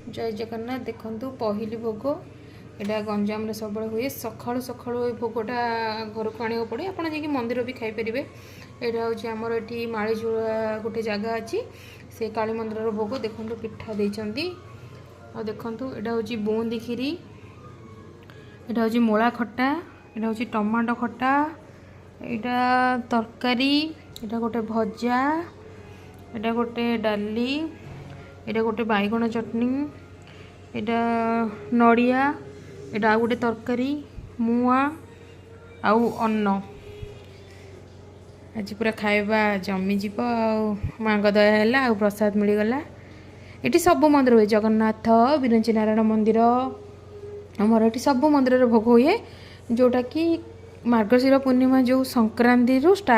जय जगन्नाथ। देखु पहली भोग यहाँ गंजाम सब हुए सकालू सकालू भोगटा घर को आने पड़े आप मंदिर भी खाईपर। यहाँ हूँ आमर ये मालीजुआ गोटे जगह अच्छी से काली मंदिर भोग देखो पिठा देती और देखु यहाँ हूँ बूंदी खीरी, यहाँ हूँ मूला खट्टा, यहाँ हूँ टमाटो खट्टा, यहाँ तरकारी, यहाँ गोटे भजा, यहाँ गोटे डाली, यहाँ गोटे बैगण चटनी, यहाँ नड़िया, यहाँ आउ गोटे तरकारी मुआ आउ अन्न। आज पूरा खाଇବା जमीज माँ दया है आ प्रसाद मिलगला। ये सब मंदिर हुए जगन्नाथ विरंची नारायण मंदिर आमर ये सब मंदिर भोग हुए जोटा कि मार्गशीर पूर्णिमा जो संक्रांति स्टार्ट